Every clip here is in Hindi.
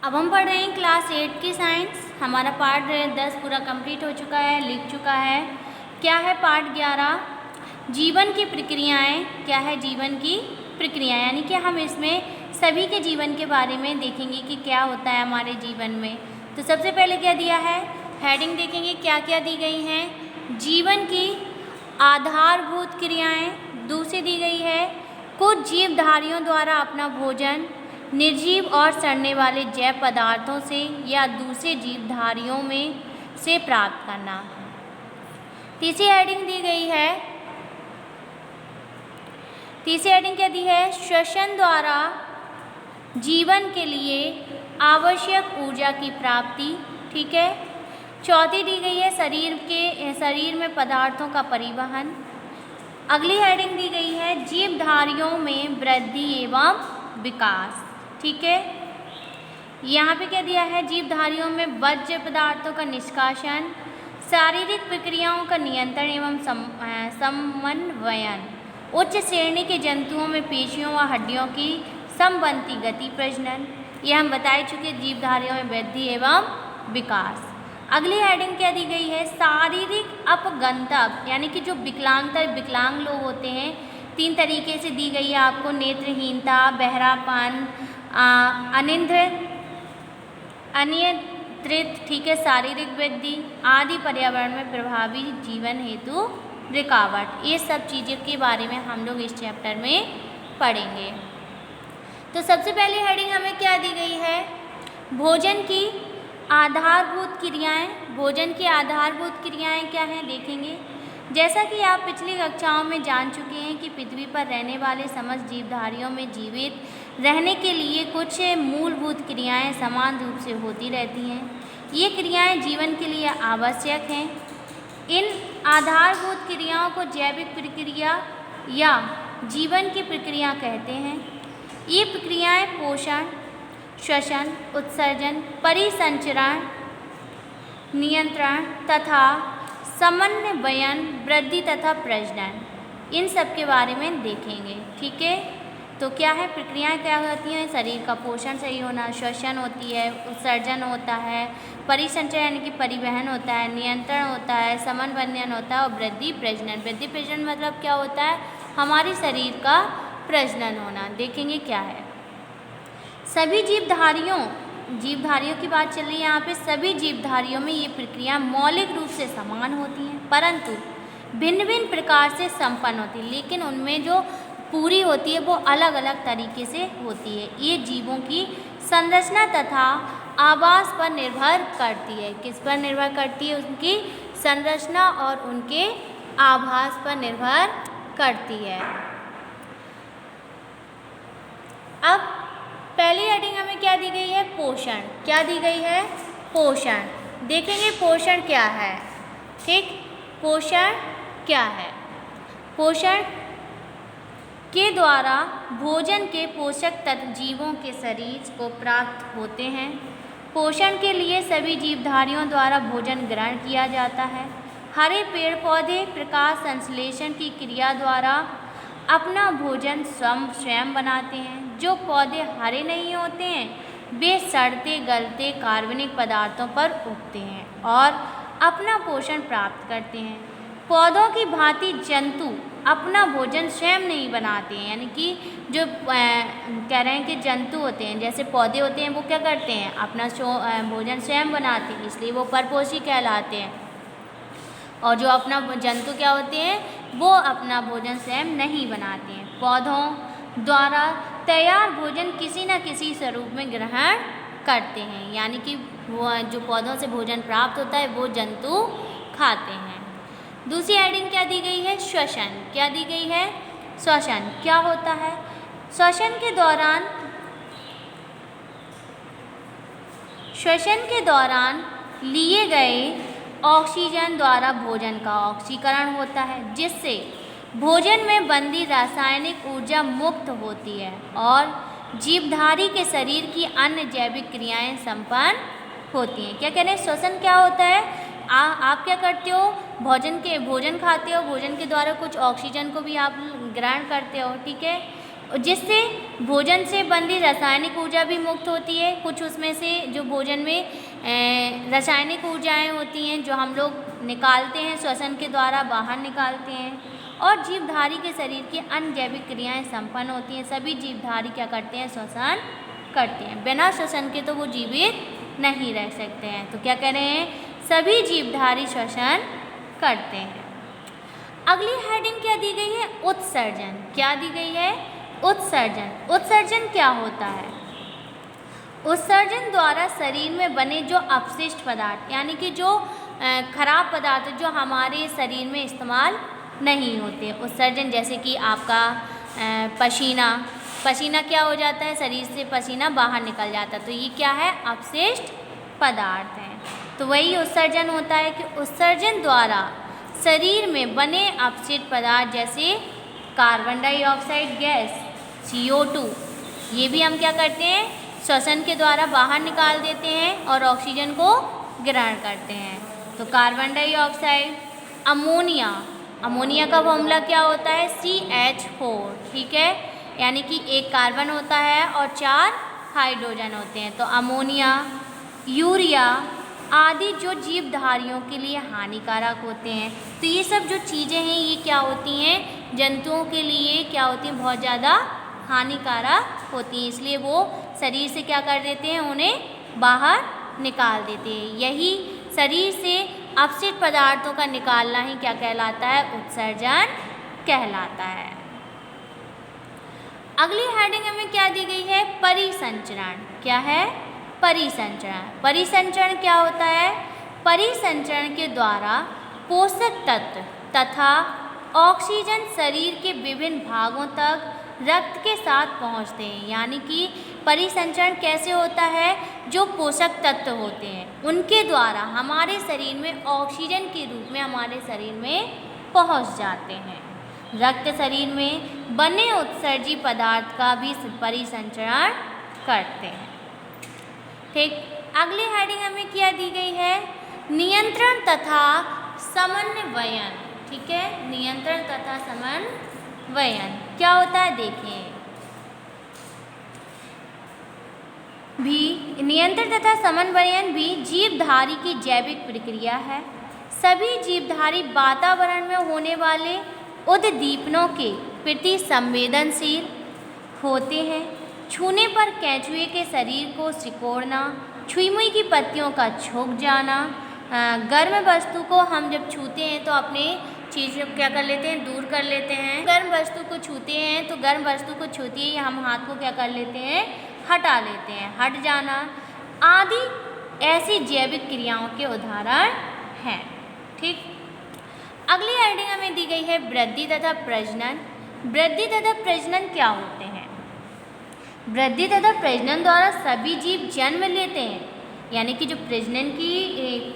अब हम पढ़ रहे हैं क्लास 8 की साइंस। हमारा पार्ट 10 पूरा कंप्लीट हो चुका है, लिख चुका है। क्या है पार्ट 11? जीवन की प्रक्रियाएं। क्या है जीवन की प्रक्रियाएं? यानी कि हम इसमें सभी के जीवन के बारे में देखेंगे कि क्या होता है हमारे जीवन में। तो सबसे पहले क्या दिया है, हेडिंग देखेंगे क्या क्या दी गई हैं। जीवन की आधारभूत क्रियाएं। दूसरी दी गई है कुछ जीवधारियों द्वारा अपना भोजन निर्जीव और सड़ने वाले जैव पदार्थों से या दूसरे जीवधारियों में से प्राप्त करना। तीसरी हेडिंग दी गई है, तीसरी हेडिंग क्या दी है, श्वसन द्वारा जीवन के लिए आवश्यक ऊर्जा की प्राप्ति। ठीक है। चौथी दी गई है शरीर में पदार्थों का परिवहन। अगली हेडिंग दी गई है जीवधारियों में वृद्धि एवं विकास। ठीक है। यहाँ पे क्या दिया है, जीवधारियों में वर्ज्य पदार्थों का निष्कासन, शारीरिक प्रक्रियाओं का नियंत्रण एवं समन्वयन, उच्च श्रेणी के जंतुओं में पेशियों व हड्डियों की संबंधी गति प्रजनन। यह हम बता चुके, जीवधारियों में वृद्धि एवं विकास। अगली हेडिंग क्या दी गई है, शारीरिक अपगंतक, यानी कि जो विकलांग लोग होते हैं, 3 तरीके से दी गई है आपको, नेत्रहीनता, बहरापन, अनियंत्रित, ठीक है, शारीरिक वृद्धि आदि, पर्यावरण में प्रभावी जीवन हेतु रुकावट। ये सब चीज़ों के बारे में हम लोग इस चैप्टर में पढ़ेंगे। तो सबसे पहली हेडिंग हमें क्या दी गई है, भोजन की आधारभूत क्रियाएं। भोजन की आधारभूत क्रियाएं क्या हैं देखेंगे। जैसा कि आप पिछली कक्षाओं में जान चुके हैं कि पृथ्वी पर रहने वाले समस्त जीवधारियों में जीवित रहने के लिए कुछ मूलभूत क्रियाएं समान रूप से होती रहती हैं। ये क्रियाएं जीवन के लिए आवश्यक हैं। इन आधारभूत क्रियाओं को जैविक प्रक्रिया या जीवन की प्रक्रिया कहते हैं। ये प्रक्रियाएं पोषण, श्वसन, उत्सर्जन, परिसंचरण, नियंत्रण तथा समन्वयन, वृद्धि तथा प्रजनन, इन सब के बारे में देखेंगे। ठीक है। तो क्या है, प्रक्रियाएं क्या होती हैं, शरीर का पोषण सही होना, श्वसन होती है, उत्सर्जन होता है, परिसंचरण यानी कि परिवहन होता है, नियंत्रण होता है, समन्वयन होता है और वृद्धि प्रजनन। वृद्धि प्रजनन मतलब क्या होता है, हमारे शरीर का प्रजनन होना। देखेंगे क्या है। सभी जीवधारियों की बात चल रही है यहाँ पे। सभी जीवधारियों में ये प्रक्रिया मौलिक रूप से समान होती हैं, परंतु भिन्न भिन्न प्रकार से संपन्न होती है, लेकिन उनमें जो पूरी होती है वो अलग अलग तरीके से होती है। ये जीवों की संरचना तथा आवास पर निर्भर करती है। किस पर निर्भर करती है, उनकी संरचना और उनके आवास पर निर्भर करती है। अब पहली हेडिंग हमें क्या दी गई है, पोषण। क्या दी गई है, पोषण। देखेंगे पोषण क्या है। ठीक, पोषण क्या है। पोषण के द्वारा भोजन के पोषक तत्व जीवों के शरीर को प्राप्त होते हैं। पोषण के लिए सभी जीवधारियों द्वारा भोजन ग्रहण किया जाता है। हरे पेड़ पौधे प्रकाश संश्लेषण की क्रिया द्वारा अपना भोजन स्वयं बनाते हैं। जो पौधे हरे नहीं होते हैं वे सड़ते गलते कार्बनिक पदार्थों पर उगते हैं और अपना पोषण प्राप्त करते हैं। पौधों की भांति जंतु अपना भोजन स्वयं नहीं बनाते हैं, यानी कि जो कह रहे हैं कि जंतु होते हैं, जैसे पौधे होते हैं, वो क्या करते हैं, अपना भोजन स्वयं बनाते हैं, इसलिए वो परपोषी कहलाते हैं। और जो अपना जंतु क्या होते हैं, वो अपना भोजन स्वयं नहीं बनाते हैं। पौधों द्वारा तैयार भोजन किसी न किसी स्वरूप में ग्रहण करते हैं, यानी कि वो जो पौधों से भोजन प्राप्त होता है वो जंतु खाते हैं। दूसरी हेडिंग क्या दी गई है, श्वसन। क्या दी गई है, श्वसन क्या होता है। श्वसन के दौरान लिए गए ऑक्सीजन द्वारा भोजन का ऑक्सीकरण होता है, जिससे भोजन में बंदी रासायनिक ऊर्जा मुक्त होती है और जीवधारी के शरीर की अन्य जैविक क्रियाएं संपन्न होती हैं। क्या कह रहे हैं, श्वसन क्या होता है, आप क्या करते हो, भोजन खाते हो, भोजन के द्वारा कुछ ऑक्सीजन को भी आप ग्रहण करते हो। ठीक है। जिससे भोजन से बंधी रासायनिक ऊर्जा भी मुक्त होती है। कुछ उसमें से जो भोजन में रासायनिक ऊर्जाएं होती हैं जो हम लोग निकालते हैं श्वसन के द्वारा बाहर निकालते हैं, और जीवधारी के शरीर की अन्य जैविक क्रियाएं संपन्न होती हैं। सभी जीवधारी क्या करते हैं? श्वसन करते हैं। बिना श्वसन के तो वो जीवित नहीं रह सकते हैं। तो क्या कह रहे हैं? सभी जीवधारी श्वसन करते हैं। अगली हेडिंग क्या दी गई है? उत्सर्जन। क्या दी गई है? उत्सर्जन। उत्सर्जन क्या होता है? उत्सर्जन द्वारा शरीर में बने जो अपशिष्ट पदार्थ, यानी कि जो खराब पदार्थ जो हमारे शरीर में इस्तेमाल नहीं होते, उत्सर्जन जैसे कि आपका पसीना क्या हो जाता है? शरीर से पसीना बाहर निकल जाता है, तो ये क्या है? अपशिष्ट पदार्थ हैं। तो वही उत्सर्जन होता है कि उत्सर्जन द्वारा शरीर में बने अपशिष्ट पदार्थ जैसे कार्बन डाइऑक्साइड गैस CO2, ये भी हम क्या करते हैं? श्वसन के द्वारा बाहर निकाल देते हैं और ऑक्सीजन को ग्रहण करते हैं। तो कार्बन डाइऑक्साइड, अमोनिया का फॉर्मूला क्या होता है? CH4, ठीक है, यानी कि एक कार्बन होता है और 4 हाइड्रोजन होते हैं। तो अमोनिया, यूरिया आदि जो जीवधारियों के लिए हानिकारक होते हैं। तो ये सब जो चीज़ें हैं ये क्या होती हैं? जंतुओं के लिए क्या होती हैं? बहुत ज़्यादा हानिकारक होती हैं, इसलिए वो शरीर से क्या कर देते हैं? उन्हें बाहर निकाल देते हैं। यही शरीर से अपशिष्ट पदार्थों का निकालना ही क्या कहलाता है? उत्सर्जन कहलाता है। अगली हेडिंग हमें क्या दी गई है? परिसंचरण। क्या है? परिसंचरण। परिसंचरण क्या होता है? परिसंचरण के द्वारा पोषक तत्व तथा ऑक्सीजन शरीर के विभिन्न भागों तक रक्त के साथ पहुंचते हैं। यानी कि परिसंचरण कैसे होता है? जो पोषक तत्व होते हैं उनके द्वारा हमारे शरीर में ऑक्सीजन के रूप में हमारे शरीर में पहुंच जाते हैं। रक्त शरीर में बने उत्सर्जी पदार्थ का भी परिसंचरण करते हैं। ठीक, अगली हेडिंग हमें क्या दी गई है? नियंत्रण तथा समन्वयन। ठीक है, नियंत्रण तथा समन्वयन क्या होता है? देखें, भी नियंत्रण तथा समन्वयन भी जीवधारी की जैविक प्रक्रिया है। सभी जीवधारी वातावरण में होने वाले उद्दीपनों के प्रति संवेदनशील होते हैं। छूने पर केंचुए के शरीर को सिकोड़ना, छुई-मुई की पत्तियों का झुक जाना, गर्म वस्तु को हम जब छूते हैं तो अपने चीज़ क्या कर लेते हैं? दूर कर लेते हैं। गर्म वस्तु को छूते हैं तो गर्म वस्तु को छूते ही हम हाथ को क्या कर लेते हैं? हटा लेते हैं। हट जाना आदि ऐसी जैविक क्रियाओं के उदाहरण हैं। ठीक, अगली हेडिंग हमें दी गई है वृद्धि तथा प्रजनन। वृद्धि तथा प्रजनन क्या होते हैं? वृद्धि तथा प्रजनन द्वारा सभी जीव जन्म लेते हैं, यानी कि जो प्रजनन की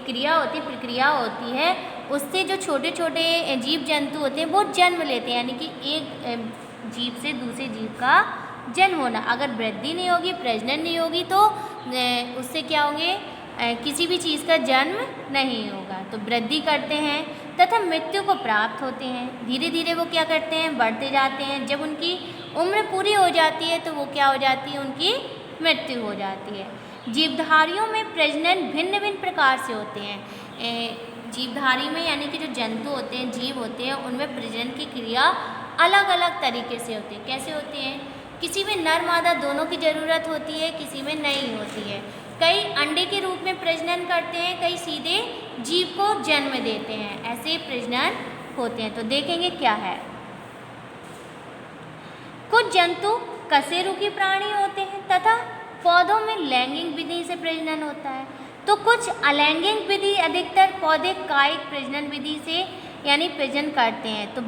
क्रिया होती है, प्रक्रिया होती है, उससे जो छोटे छोटे जीव जंतु होते हैं वो जन्म लेते हैं, यानी कि एक जीव से दूसरे जीव का जन्म होना। अगर वृद्धि नहीं होगी, प्रजनन नहीं होगी तो उससे क्या होंगे? किसी भी चीज़ का जन्म नहीं होगा। तो वृद्धि करते हैं तथा मृत्यु को प्राप्त होते हैं। धीरे धीरे वो क्या करते हैं? बढ़ते जाते हैं। जब उनकी उम्र पूरी हो जाती है तो वो क्या हो जाती है? उनकी मृत्यु हो जाती है। जीवधारियों में प्रजनन भिन्न भिन्न प्रकार से होते हैं। जीवधारी में यानी कि जो जंतु होते हैं, जीव होते हैं, उनमें प्रजनन की क्रिया अलग अलग तरीके से होती है। कैसे होती है? किसी में नर मादा दोनों की ज़रूरत होती है, किसी में नहीं होती है। कई अंडे के रूप में प्रजनन करते हैं, कई सीधे जीव को जन्म देते हैं। ऐसे प्रजनन होते हैं। तो देखेंगे क्या है। कुछ जंतु कशेरुकी प्राणी होते हैं तथा पौधों में लैंगिक विधि से प्रजनन होता है, तो कुछ अलैंगिक विधि, अधिकतर पौधे कायिक प्रजनन विधि से यानी प्रजनन करते हैं। तो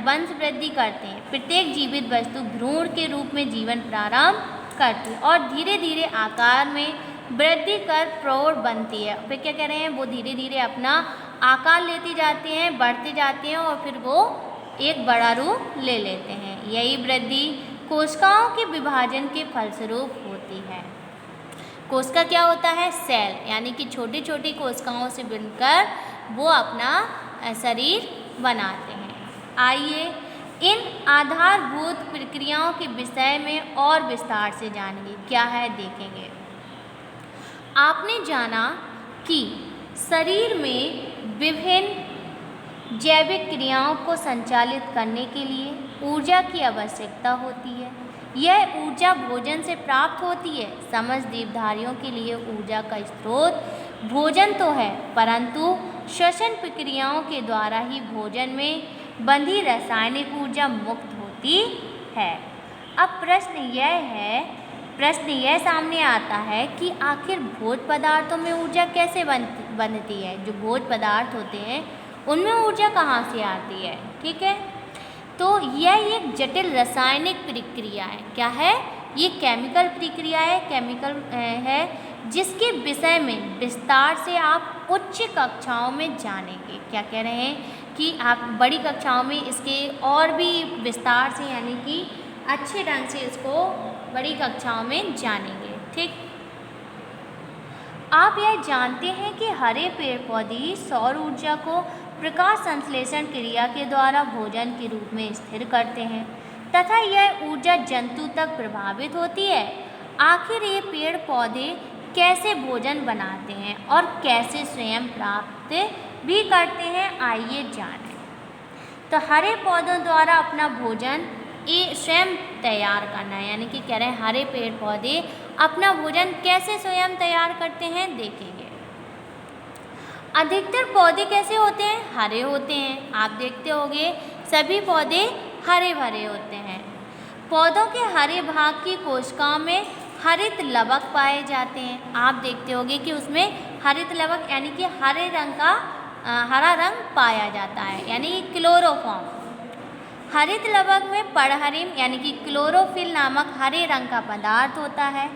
वंश वृद्धि करते हैं। प्रत्येक जीवित वस्तु भ्रूण के रूप में जीवन प्रारंभ करती है और धीरे धीरे आकार में वृद्धि कर प्रौढ़ बनती है। फिर क्या कह रहे हैं? वो धीरे धीरे अपना आकार लेती जाती हैं, बढ़ते जाते हैं और फिर वो एक बड़ा रूप ले लेते हैं। यही वृद्धि कोशिकाओं के विभाजन के फलस्वरूप होती है। कोशिका क्या होता है? सेल, यानी कि छोटी छोटी कोशिकाओं से मिलकर वो अपना शरीर बनाते हैं। आइए इन आधारभूत प्रक्रियाओं के विषय में और विस्तार से जानेंगे। क्या है देखेंगे। आपने जाना कि शरीर में विभिन्न जैविक क्रियाओं को संचालित करने के लिए ऊर्जा की आवश्यकता होती है। यह ऊर्जा भोजन से प्राप्त होती है। समस्त जीवधारियों के लिए ऊर्जा का स्रोत भोजन तो है, परंतु श्वसन प्रक्रियाओं के द्वारा ही भोजन में बंधी रासायनिक ऊर्जा मुक्त होती है। अब प्रश्न यह सामने आता है कि आखिर भोज्य पदार्थों में ऊर्जा कैसे बनती है। जो भोज्य पदार्थ होते हैं उनमें ऊर्जा कहाँ से आती है। ठीक है, तो यह एक जटिल रासायनिक प्रक्रिया है। क्या है ये? केमिकल प्रक्रिया है, केमिकल है, जिसके विषय में विस्तार से आप उच्च कक्षाओं में जानेंगे। क्या कह रहे हैं कि आप बड़ी कक्षाओं में इसके और भी विस्तार से यानी कि अच्छे ढंग से इसको बड़ी कक्षाओं में जानेंगे। ठीक, आप यह जानते हैं कि हरे पेड़ पौधे सौर ऊर्जा को प्रकाश संश्लेषण क्रिया के द्वारा भोजन के रूप में स्थिर करते हैं तथा यह ऊर्जा जंतु तक प्रभावित होती है। आखिर ये पेड़ पौधे कैसे भोजन बनाते हैं और कैसे स्वयं प्राप्त भी करते हैं, आइए जानें। तो हरे पौधों द्वारा अपना भोजन ये स्वयं तैयार करना है, यानी कि कह रहे हैं हरे पेड़ पौधे अपना भोजन कैसे स्वयं तैयार करते हैं देखेंगे। अधिकतर पौधे कैसे होते हैं? हरे होते हैं। आप देखते होंगे सभी पौधे हरे भरे होते हैं। पौधों के हरे भाग की कोशिकाओं में हरित लवक पाए जाते हैं। आप देखते होंगे कि उसमें हरित लवक यानी कि हरे रंग का हरा रंग पाया जाता है, यानी कि क्लोरोफॉर्म। हरित लवक में परहरिम यानी कि क्लोरोफिल नामक हरे रंग का पदार्थ होता है।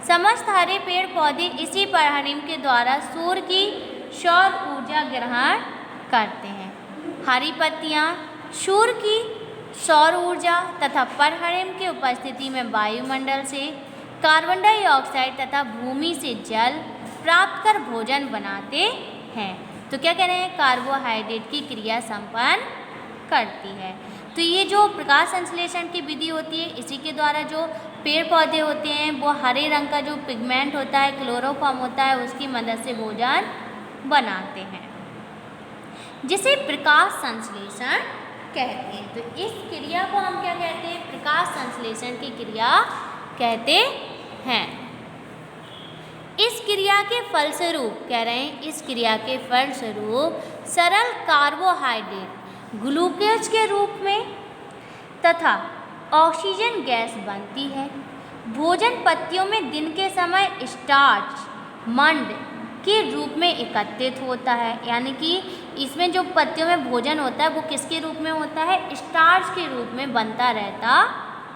समस्त हरे पेड़ पौधे इसी परहरिम के द्वारा सूर्य की सौर ऊर्जा ग्रहण करते हैं। हरी पत्तियाँ सूर्य की सौर ऊर्जा तथा परहरिम की उपस्थिति में वायुमंडल से कार्बन डाइऑक्साइड तथा भूमि से जल प्राप्त कर भोजन बनाते हैं। तो क्या कह रहे हैं? कार्बोहाइड्रेट की क्रिया संपन्न करती है। तो ये जो प्रकाश संश्लेषण की विधि होती है, इसी के द्वारा जो पेड़ पौधे होते हैं वो हरे रंग का जो पिगमेंट होता है, क्लोरोफॉर्म होता है, उसकी मदद से भोजन बनाते हैं, जिसे प्रकाश संश्लेषण कहते हैं। तो इस क्रिया को हम क्या कहते हैं? प्रकाश संश्लेषण की क्रिया कहते हैं। इस क्रिया के फलस्वरूप कह रहे हैं, इस क्रिया के फलस्वरूप सरल कार्बोहाइड्रेट ग्लूकोज के रूप में तथा ऑक्सीजन गैस बनती है। भोजन पत्तियों में दिन के समय स्टार्च मंड के रूप में एकत्रित होता है, यानी कि इसमें जो पत्तियों में भोजन होता है वो किसके रूप में होता है? स्टार्च के रूप में बनता रहता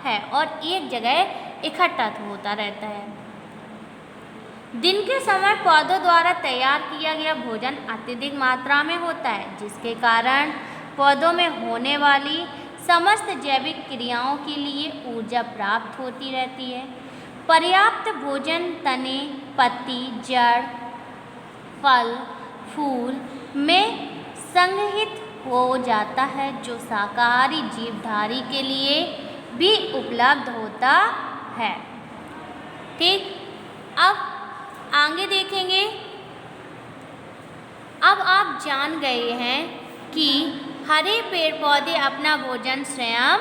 है और एक जगह इकट्ठा होता रहता है। दिन के समय पौधों द्वारा तैयार किया गया भोजन अत्यधिक मात्रा में होता है, जिसके कारण पौधों में होने वाली समस्त जैविक क्रियाओं के लिए ऊर्जा प्राप्त होती रहती है। पर्याप्त भोजन तने, पत्ती, जड़, फल, फूल में संग्रहित हो जाता है, जो शाकाहारी जीवधारी के लिए भी उपलब्ध होता है। ठीक, अब आगे देखेंगे। अब आप जान गए हैं कि हरे पेड़ पौधे अपना भोजन स्वयं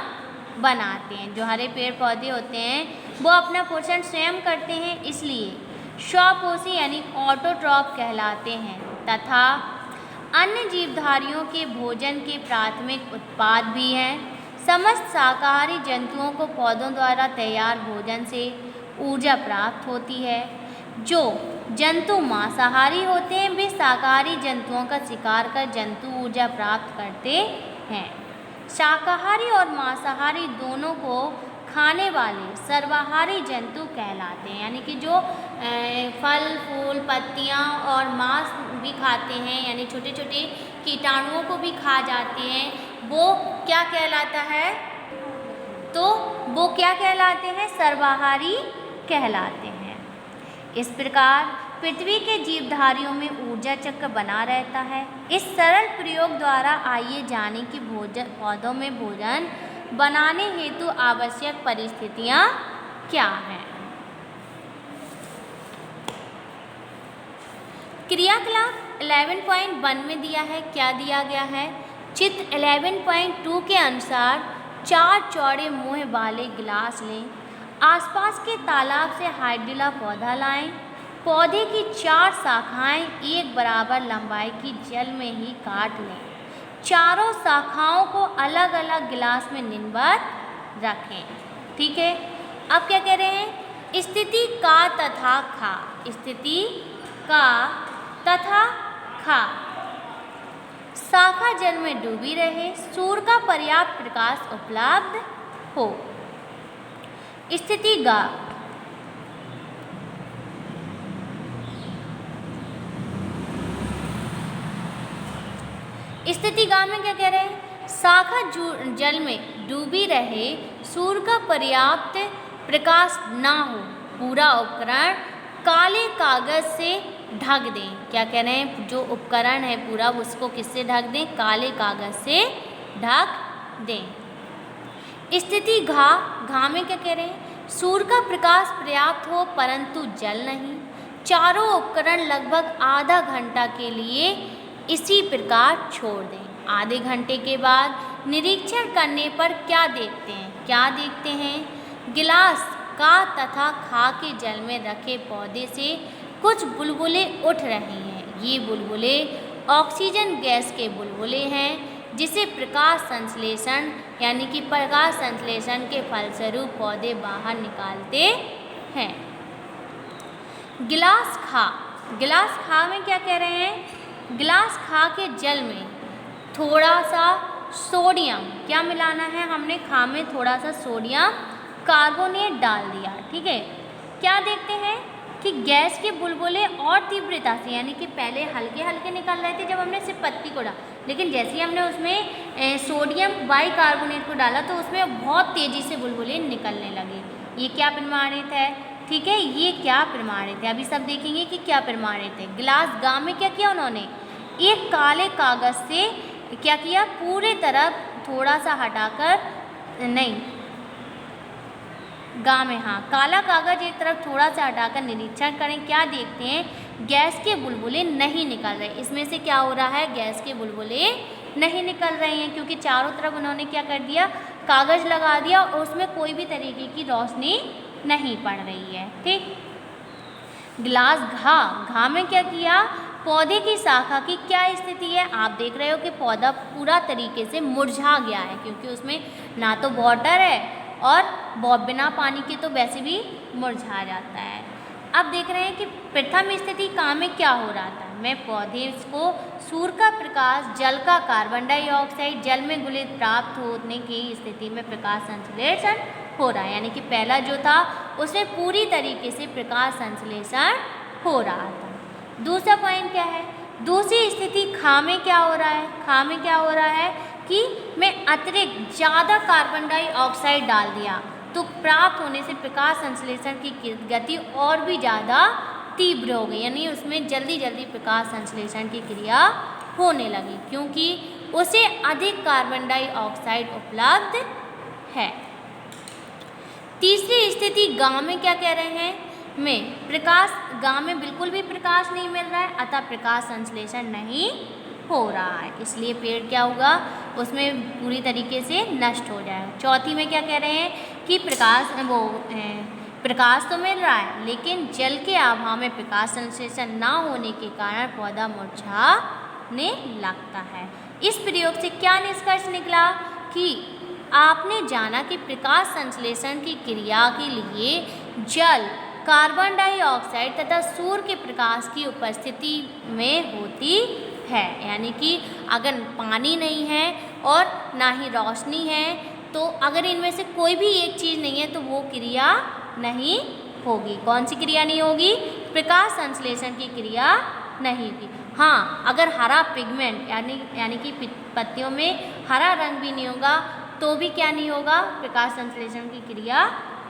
बनाते हैं। जो हरे पेड़ पौधे होते हैं वो अपना पोषण स्वयं करते हैं, इसलिए स्वपोषी यानी ऑटोट्रॉफ कहलाते हैं तथा अन्य जीवधारियों के भोजन के प्राथमिक उत्पाद भी हैं। समस्त शाकाहारी जंतुओं को पौधों द्वारा तैयार भोजन से ऊर्जा प्राप्त होती है। जो जंतु मांसाहारी होते हैं वे शाकाहारी जंतुओं का शिकार कर जंतु ऊर्जा प्राप्त करते हैं। शाकाहारी और मांसाहारी दोनों को खाने वाले सर्वाहारी जंतु कहलाते हैं, यानी कि जो फल फूल पत्तियां और मांस भी खाते हैं, यानी छोटे छोटे कीटाणुओं को भी खा जाते हैं, वो क्या कहलाता है? तो वो क्या कहलाते हैं? सर्वाहारी कहलाते हैं। इस प्रकार पृथ्वी के जीवधारियों में ऊर्जा चक्र बना रहता है। इस सरल प्रयोग द्वारा आइए जाने कि पौधों में भोजन बनाने हेतु आवश्यक परिस्थितियाँ क्या हैं? क्रियाकलाप 11.1 में दिया है, क्या दिया गया है? चित्र 11.2 के अनुसार 4 चौड़े मुंह वाले गिलास लें, आसपास के तालाब से हाइड्रिला पौधा लाएं, पौधे की 4 शाखाएं एक बराबर लंबाई की जल में ही काट लें, चारों शाखाओं को अलग अलग गिलास में निम्नवत रखें। ठीक है, अब क्या कह रहे हैं? स्थिति का तथा खा, स्थिति का तथा खा, शाखा जल में डूबी रहे, सूर्य का पर्याप्त प्रकाश उपलब्ध हो। स्थिति गा, स्थिति गा में क्या कह रहे हैं? शाखा जल में डूबी रहे, सूर्य का पर्याप्त प्रकाश ना हो, पूरा उपकरण काले कागज से ढक दें। क्या कह रहे हैं? जो उपकरण है पूरा उसको किससे ढक दें? काले कागज से ढक दें। स्थिति घा, घा में क्या कह रहे हैं? सूर्य का प्रकाश पर्याप्त हो परंतु जल नहीं, चारों उपकरण लगभग आधा घंटा के लिए इसी प्रकार छोड़ दें। आधे घंटे के बाद निरीक्षण करने पर क्या देखते हैं? क्या देखते हैं? गिलास का तथा खा के जल में रखे पौधे से कुछ बुलबुले उठ रहे हैं। ये बुलबुले ऑक्सीजन गैस के बुलबुले हैं, जिसे प्रकाश संश्लेषण यानी कि प्रकाश संश्लेषण के फलस्वरूप पौधे बाहर निकालते हैं। गिलास खा, गिलास खा में क्या कह रहे हैं? गिलास खा के जल में थोड़ा सा सोडियम, क्या मिलाना है? हमने खा में थोड़ा सा सोडियम कार्बोनेट डाल दिया। ठीक है, क्या देखते हैं कि गैस के बुलबुले और तीव्रता से, यानी कि पहले हल्के हल्के निकल रहे थे जब हमने सिर्फ पत्ती को डाला, लेकिन जैसे ही हमने उसमें सोडियम बाइकार्बोनेट को डाला तो उसमें बहुत तेज़ी से बुलबुले निकलने लगे। ये क्या प्रमाणित है? ठीक है, ये क्या प्रमाणित है? अभी सब देखेंगे कि क्या प्रमाणित है। गिलास गा में क्या किया उन्होंने? एक काले कागज से क्या किया? पूरे तरफ थोड़ा सा हटाकर, नहीं गा में, हाँ, काला कागज एक तरफ थोड़ा सा हटाकर निरीक्षण करें। क्या देखते हैं? गैस के बुलबुले नहीं निकल रहे। इसमें से क्या हो रहा है? गैस के बुलबुले नहीं निकल रहे हैं, क्योंकि चारों तरफ उन्होंने क्या कर दिया? कागज लगा दिया और उसमें कोई भी तरीके की रोशनी नहीं पड़ रही है। ठीक, गिलास घा, घा में क्या किया? पौधे की शाखा की क्या स्थिति है? आप देख रहे हो कि पौधा पूरा तरीके से मुरझा गया है, क्योंकि उसमें ना तो वाटर है और बिना पानी के तो वैसे भी मुरझा जाता है। अब देख रहे हैं कि प्रथम स्थिति का में क्या हो रहा था? मैं पौधे को सूर्य का प्रकाश, जल का कार्बन डाइऑक्साइड, जल में घुलित प्राप्त होने की स्थिति में प्रकाश संश्लेषण हो रहा है, यानी कि पहला जो था उसमें पूरी तरीके से प्रकाश संश्लेषण हो रहा था। दूसरा पॉइंट क्या है? दूसरी स्थिति खा में क्या हो रहा है? खा में क्या हो रहा है कि मैं अतिरिक्त ज़्यादा कार्बन डाइऑक्साइड डाल दिया तो प्राप्त होने से प्रकाश संश्लेषण की गति और भी ज़्यादा तीव्र हो गई, यानी उसमें जल्दी जल्दी प्रकाश संश्लेषण की क्रिया होने लगी, क्योंकि उसे अधिक कार्बन डाइऑक्साइड उपलब्ध है। तीसरी स्थिति गांव में क्या कह रहे हैं? में प्रकाश, गांव में बिल्कुल भी प्रकाश नहीं मिल रहा है, अतः प्रकाश संश्लेषण नहीं हो रहा है, इसलिए पेड़ क्या होगा? उसमें पूरी तरीके से नष्ट हो जाएगा। चौथी में क्या कह रहे हैं कि प्रकाश तो मिल रहा है, लेकिन जल के अभाव में प्रकाश संश्लेषण ना होने के कारण पौधा मुरझाने लगता है। इस प्रयोग से क्या निष्कर्ष निकला? कि आपने जाना कि प्रकाश संश्लेषण की क्रिया के लिए जल, कार्बन डाइऑक्साइड तथा सूर्य के प्रकाश की उपस्थिति में होती है, यानी कि अगर पानी नहीं है और ना ही रोशनी है, तो अगर इनमें से कोई भी एक चीज़ नहीं है तो वो क्रिया नहीं होगी। कौन सी क्रिया नहीं होगी? प्रकाश संश्लेषण की क्रिया नहीं होगी। हाँ, अगर हरा पिगमेंट यानी कि पत्तियों में हरा रंग भी नहीं होगा तो भी क्या नहीं होगा? प्रकाश संश्लेषण की क्रिया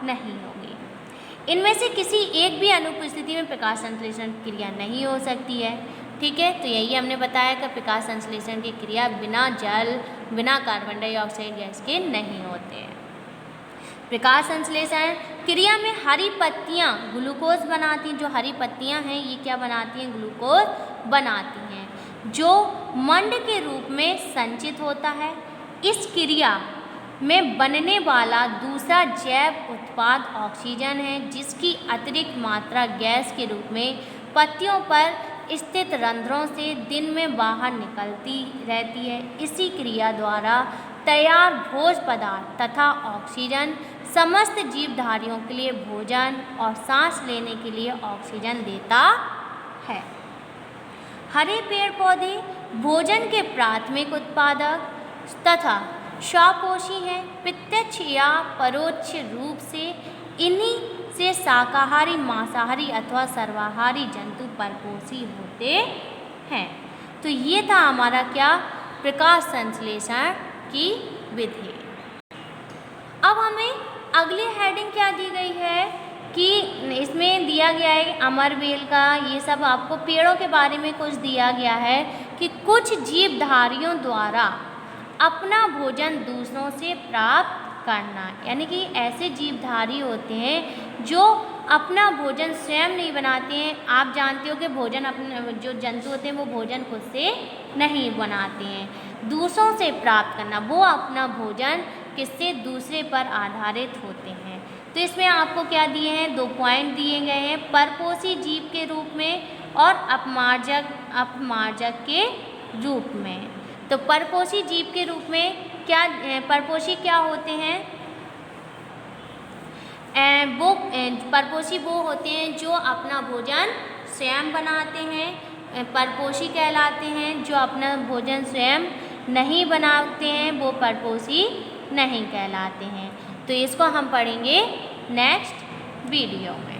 नहीं होगी। इनमें से किसी एक भी अनुपस्थिति में प्रकाश संश्लेषण क्रिया नहीं हो सकती है। ठीक है, तो यही हमने बताया कि प्रकाश संश्लेषण की क्रिया बिना जल, बिना कार्बन डाइऑक्साइड गैस के नहीं होते। प्रकाश संश्लेषण क्रिया में हरी पत्तियाँ ग्लूकोज बनाती हैं। जो हरी पत्तियाँ हैं ये क्या बनाती हैं? ग्लूकोज बनाती हैं, जो मंड के रूप में संचित होता है। इस क्रिया में बनने वाला दूसरा जैव उत्पाद ऑक्सीजन है, जिसकी अतिरिक्त मात्रा गैस के रूप में पत्तियों पर स्थित रंध्रों से दिन में बाहर निकलती रहती है। इसी क्रिया द्वारा तैयार भोज्य पदार्थ तथा ऑक्सीजन समस्त जीवधारियों के लिए भोजन और सांस लेने के लिए ऑक्सीजन देता है। हरे पेड़ पौधे भोजन के प्राथमिक उत्पादक तथा स्वपोषी हैं। प्रत्यक्ष या परोक्ष रूप से इन्हीं से शाकाहारी, मांसाहारी अथवा सर्वाहारी जंतु परपोषी होते हैं। तो ये था हमारा क्या? प्रकाश संश्लेषण की विधि। अब हमें अगली हेडिंग क्या दी गई है कि इसमें दिया गया है अमरवेल का, ये सब आपको पेड़ों के बारे में कुछ दिया गया है कि कुछ जीवधारियों द्वारा अपना भोजन दूसरों से प्राप्त करना, यानी कि ऐसे जीवधारी होते हैं जो अपना भोजन स्वयं नहीं बनाते हैं। आप जानते हो कि भोजन अपने जो जंतु होते हैं वो भोजन खुद से नहीं बनाते हैं, दूसरों से प्राप्त करना। वो अपना भोजन किससे? दूसरे पर आधारित होते हैं। तो इसमें आपको क्या दिए हैं? 2 पॉइंट दिए गए हैं, परपोषी जीव के रूप में और अपमार्जक के रूप में। तो परपोषी जीव के रूप में क्या, परपोषी क्या होते हैं? वो परपोषी वो होते हैं जो अपना भोजन स्वयं बनाते हैं, परपोषी कहलाते हैं। जो अपना भोजन स्वयं नहीं बनाते हैं वो परपोषी नहीं कहलाते हैं। तो इसको हम पढ़ेंगे नेक्स्ट वीडियो में।